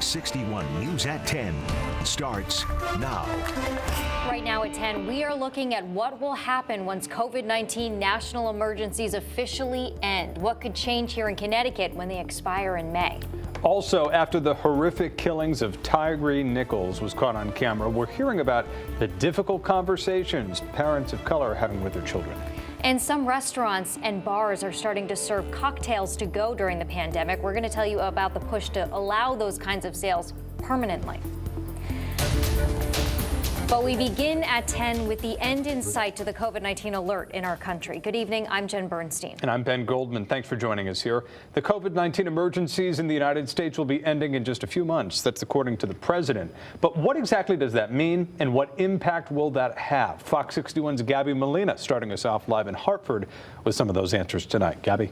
61 News at 10 starts now. Right now at 10, we are looking at what will happen once COVID-19 national emergencies officially end. What could change here in Connecticut when they expire in May? Also, after the horrific killings of Tyree Nichols was caught on camera, we're hearing about the difficult conversations parents of color are having with their children. And some restaurants and bars are starting to serve cocktails to go during the pandemic. We're going to tell you about the push to allow those kinds of sales permanently. But we begin at 10 with the end in sight to the COVID-19 alert in our country. Good evening. I'm Jen Bernstein. And I'm Ben Goldman. Thanks for joining us here. The COVID-19 emergencies in the United States will be ending in just a few months. That's according to the president. But what exactly does that mean, and what impact will that have? Fox 61's Gabby Molina starting us off live in Hartford with some of those answers tonight. Gabby.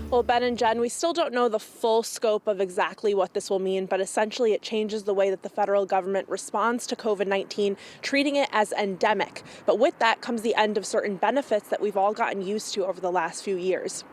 Well, Ben and Jen, we still don't know the full scope of exactly what this will mean, but essentially it changes the way that the federal government responds to COVID-19, treating it as endemic. But with that comes the end of certain benefits that we've all gotten used to over the last few years.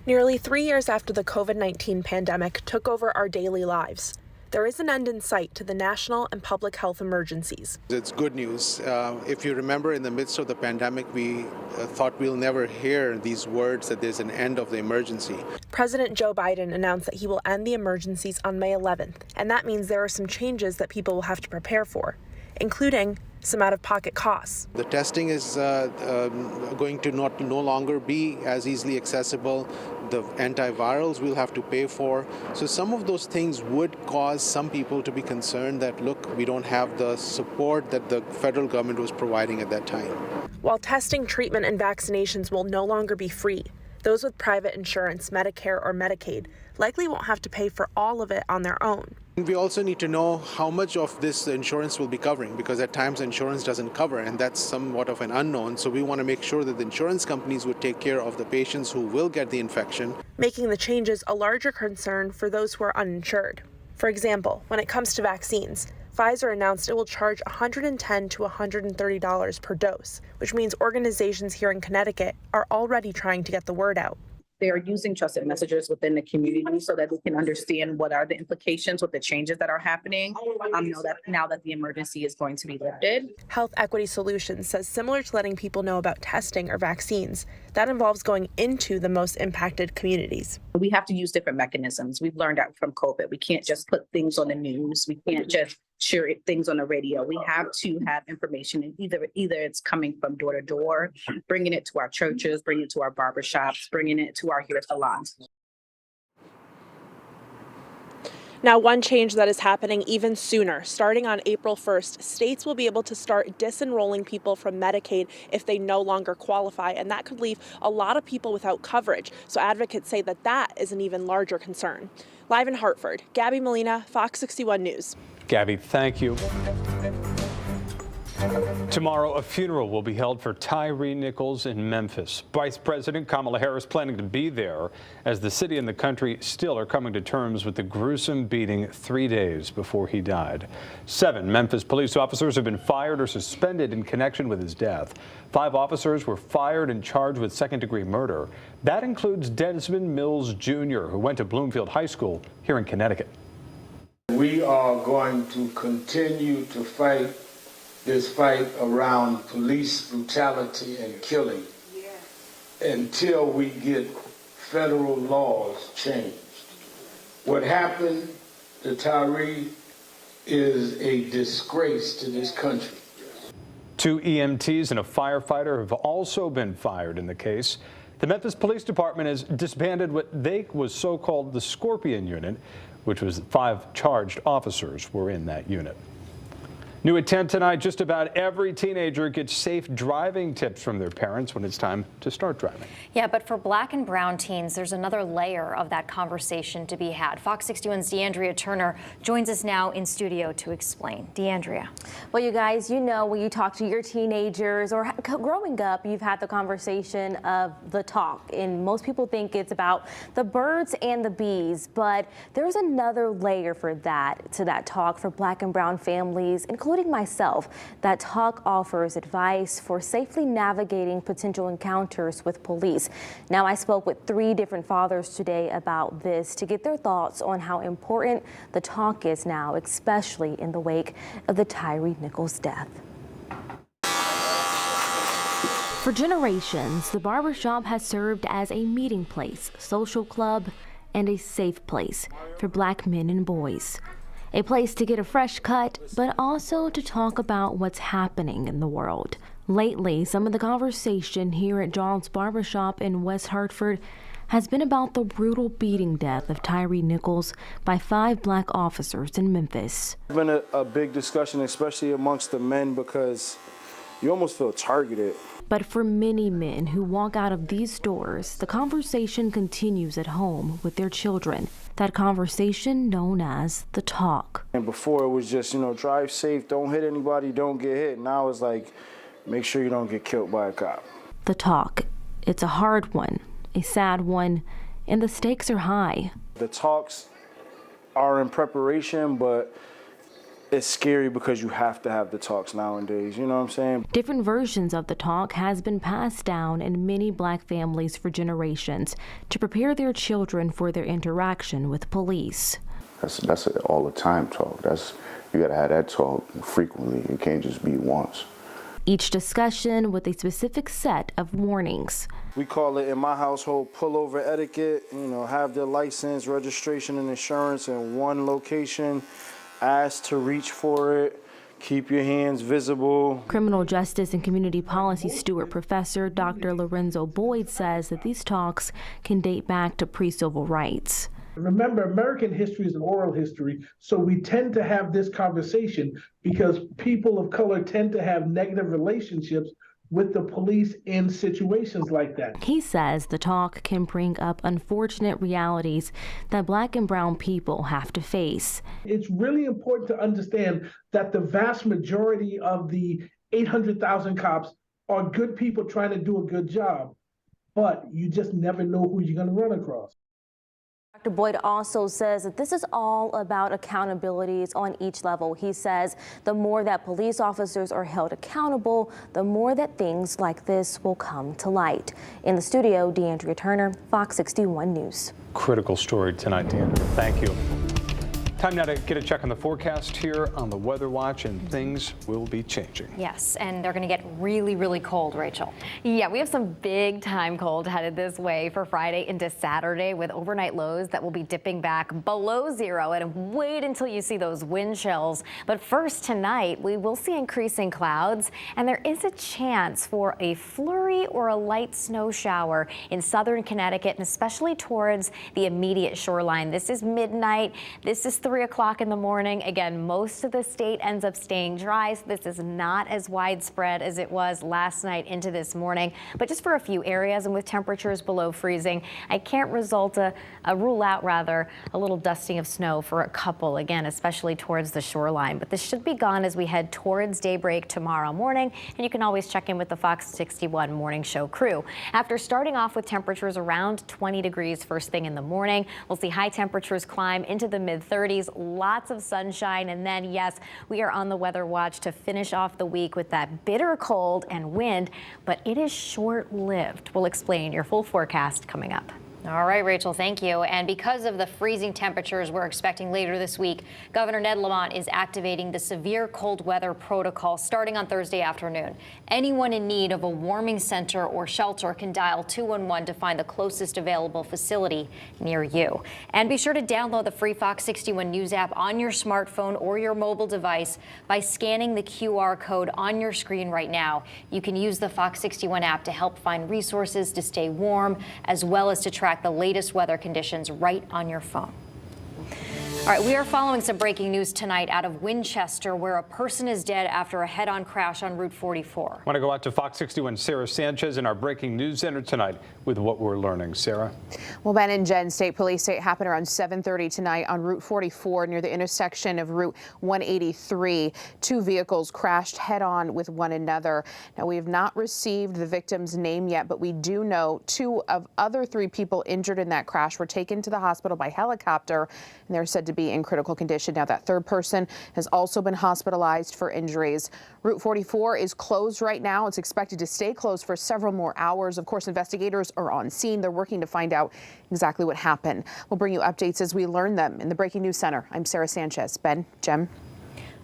Nearly 3 years after the COVID-19 pandemic took over our daily lives, there is an end in sight to the national and public health emergencies. It's good news. If you remember, in the midst of the pandemic, we thought we'll never hear these words that there's an end of the emergency. President Joe Biden announced that he will end the emergencies on May 11th, and that means there are some changes that people will have to prepare for, including some out-of-pocket costs. The testing is going to no longer be as easily accessible. The antivirals we'll have to pay for. So some of those things would cause some people to be concerned that, look, we don't have the support that the federal government was providing at that time. While testing, treatment, and vaccinations will no longer be free, those with private insurance, Medicare or Medicaid, likely won't have to pay for all of it on their own. We also need to know how much of this the insurance will be covering, because at times insurance doesn't cover, and that's somewhat of an unknown. So we want to make sure that the insurance companies would take care of the patients who will get the infection. Making the changes a larger concern for those who are uninsured. For example, when it comes to vaccines, Pfizer announced it will charge $110 to $130 per dose, which means organizations here in Connecticut are already trying to get the word out. They are using trusted messages within the community so that they can understand what are the implications with the changes that are happening. Know that now that the emergency is going to be lifted. Health Equity Solutions says similar to letting people know about testing or vaccines, that involves going into the most impacted communities. We have to use different mechanisms. We've learned out from COVID. We can't just put things on the news. We can't just share things on the radio. We have to have information, and either it's coming from door to door, bringing it to our churches, bringing it to our barbershops, bringing it to our hair salons. Now, one change that is happening even sooner, starting on April 1st, states will be able to start disenrolling people from Medicaid if they no longer qualify, and that could leave a lot of people without coverage. So advocates say that that is an even larger concern. Live in Hartford, Gabby Molina, Fox 61 News. Gabby, thank you. Tomorrow, a funeral will be held for Tyree Nichols in Memphis. Vice President Kamala Harris planning to be there as the city and the country still are coming to terms with the gruesome beating 3 days before he died. 7 Memphis police officers have been fired or suspended in connection with his death. 5 officers were fired and charged with second-degree murder. That includes Desmond Mills Jr., who went to Bloomfield High School here in Connecticut. We are going to continue to fight this fight around police brutality and killing until we get federal laws changed. What happened to Tyree is a disgrace to this country. 2 EMTs and a firefighter have also been fired in the case. The Memphis Police Department has disbanded what was so-called the Scorpion Unit, which was 5 charged officers were in that unit. New at 10 tonight, just about every teenager gets safe driving tips from their parents when it's time to start driving. Yeah, but for black and brown teens, there's another layer of that conversation to be had. Fox 61's DeAndrea Turner joins us now in studio to explain. DeAndrea. Well, you guys, you know, when you talk to your teenagers or growing up, you've had the conversation of the talk, and most people think it's about the birds and the bees, but there's another layer for that, to that talk for black and brown families, including including myself, that talk offers advice for safely navigating potential encounters with police. Now, I spoke with 3 different fathers today about this to get their thoughts on how important the talk is now, especially in the wake of the Tyree Nichols death. For generations, the barbershop has served as a meeting place, social club, and a safe place for Black men and boys. A place to get a fresh cut, but also to talk about what's happening in the world. Lately, some of the conversation here at John's Barbershop in West Hartford has been about the brutal beating death of Tyree Nichols by 5 Black officers in Memphis. It's been a big discussion, especially amongst the men, because you almost feel targeted. But for many men who walk out of these doors, the conversation continues at home with their children. That conversation known as the talk. And before it was just, drive safe, don't hit anybody, don't get hit. Now it's like, make sure you don't get killed by a cop. The talk. It's a hard one, a sad one, and the stakes are high. The talks are in preparation, but it's scary because you have to have the talks nowadays, you know what I'm saying? Different versions of the talk has been passed down in many Black families for generations to prepare their children for their interaction with police. That's an all the time talk. You gotta have that talk frequently. It can't just be once. Each discussion with a specific set of warnings. We call it in my household pullover etiquette, have their license, registration, and insurance in one location. Ask to reach for it. Keep your hands visible. Criminal Justice and Community Policy Stewart Professor Dr. Lorenzo Boyd says that these talks can date back to pre-civil rights. Remember, American history is an oral history, so we tend to have this conversation because people of color tend to have negative relationships with the police in situations like that. He says the talk can bring up unfortunate realities that Black and brown people have to face. It's really important to understand that the vast majority of the 800,000 cops are good people trying to do a good job, but you just never know who you're going to run across. Dr. Boyd also says that this is all about accountabilities on each level. He says the more that police officers are held accountable, the more that things like this will come to light. In the studio, Deandrea Turner, Fox 61 News. Critical story tonight, Deandrea. Thank you. Time now to get a check on the forecast here on the Weather Watch, and things will be changing. Yes, and they're going to get really, really cold, Rachel. Yeah, we have some big time cold headed this way for Friday into Saturday with overnight lows that will be dipping back below 0, and wait until you see those wind chills. But first tonight, we will see increasing clouds, and there is a chance for a flurry or a light snow shower in southern Connecticut, and especially towards the immediate shoreline. This is midnight. This is 3 o'clock in the morning. Again, most of the state ends up staying dry, so this is not as widespread as it was last night into this morning, but just for a few areas and with temperatures below freezing. I can't rule out a little dusting of snow for a couple, again, especially towards the shoreline, but this should be gone as we head towards daybreak tomorrow morning, and you can always check in with the Fox 61 morning show crew. After starting off with temperatures around 20 degrees first thing in the morning, we'll see high temperatures climb into the mid-30s. Lots of sunshine, and then yes, we are on the Weather Watch to finish off the week with that bitter cold and wind, but it is short-lived. We'll explain your full forecast coming up. All right, Rachel, thank you. And because of the freezing temperatures we're expecting later this week, Governor Ned Lamont is activating the severe cold weather protocol starting on Thursday afternoon. Anyone in need of a warming center or shelter can dial 211 to find the closest available facility near you. And be sure to download the free Fox 61 News app on your smartphone or your mobile device by scanning the QR code on your screen right now. You can use the Fox 61 app to help find resources to stay warm, as well as to track the latest weather conditions right on your phone. All right, we are following some breaking news tonight out of Winchester, where a person is dead after a head-on crash on Route 44. I want to go out to Fox 61 Sarah Sanchez in our breaking news center tonight with what we're learning. Sarah? Well, Ben and Jen, state police say it happened around 7:30 tonight on Route 44 near the intersection of Route 183. 2 vehicles crashed head-on with one another. Now, we have not received the victim's name yet, but we do know 2 of other 3 people injured in that crash were taken to the hospital by helicopter, and they're said to be in critical condition. Now, that third person has also been hospitalized for injuries. Route 44 is closed right now. It's expected to stay closed for several more hours. Of course, investigators are on scene. They're working to find out exactly what happened. We'll bring you updates as we learn them in the Breaking News Center. I'm Sarah Sanchez. Ben, Jem.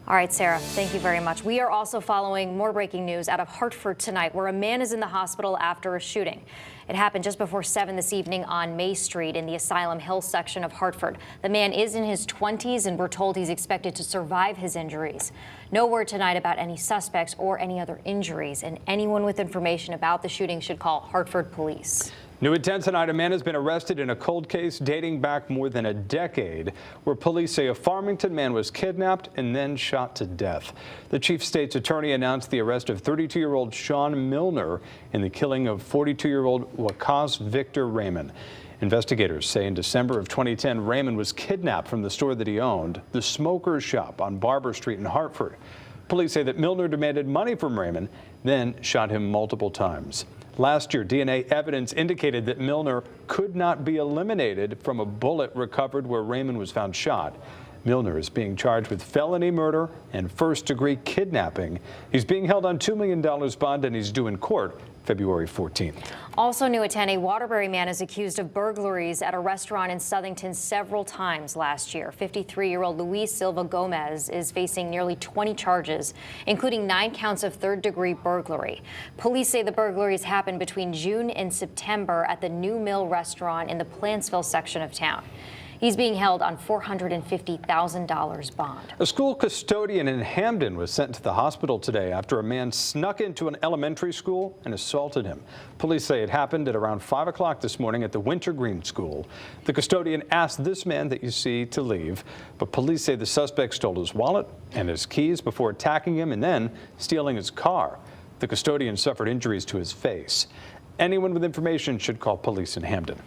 All right, Sarah, thank you very much. We are also following more breaking news out of Hartford tonight, where a man is in the hospital after a shooting. It happened just before 7 this evening on May Street in the Asylum Hill section of Hartford. The man is in his 20s, and we're told he's expected to survive his injuries. No word tonight about any suspects or any other injuries, and anyone with information about the shooting should call Hartford Police. New at 10 tonight, a man has been arrested in a cold case dating back more than a decade, where police say a Farmington man was kidnapped and then shot to death. The chief state's attorney announced the arrest of 32-year-old Sean Milner in the killing of 42-year-old Wakas Victor Raymond. Investigators say in December of 2010, Raymond was kidnapped from the store that he owned, the Smoker's Shop on Barber Street in Hartford. Police say that Milner demanded money from Raymond, then shot him multiple times. Last year, DNA evidence indicated that Milner could not be eliminated from a bullet recovered where Raymond was found shot. Milner is being charged with felony murder and first-degree kidnapping. He's being held on $2 million bond, and he's due in court February 14th. Also new at 10, a Waterbury man is accused of burglaries at a restaurant in Southington several times last year. 53-year-old Luis Silva Gomez is facing nearly 20 charges, including 9 counts of third-degree burglary. Police say the burglaries happened between June and September at the New Mill restaurant in the Plantsville section of town. He's being held on $450,000 bond. A school custodian in Headon was sent to the hospital today after a man snuck into an elementary school and assaulted him. Police say it happened at around 5 o'clock this morning at the Wintergreen School. The custodian asked this man that you see to leave, but police say the suspect stole his wallet and his keys before attacking him and then stealing his car. The custodian suffered injuries to his face. Anyone with information should call police in Headon.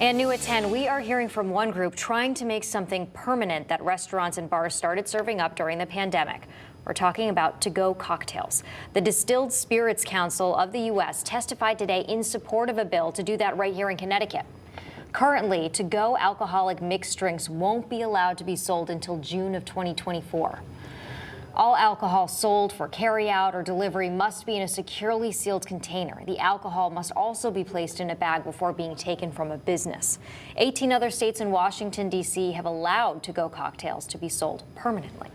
And new at 10, we are hearing from one group trying to make something permanent that restaurants and bars started serving up during the pandemic. We're talking about to-go cocktails. The Distilled Spirits Council of the U.S. testified today in support of a bill to do that right here in Connecticut. Currently, to-go alcoholic mixed drinks won't be allowed to be sold until June of 2024. All alcohol sold for carry-out or delivery must be in a securely sealed container. The alcohol must also be placed in a bag before being taken from a business. 18 other states and Washington, D.C. have allowed to-go cocktails to be sold permanently.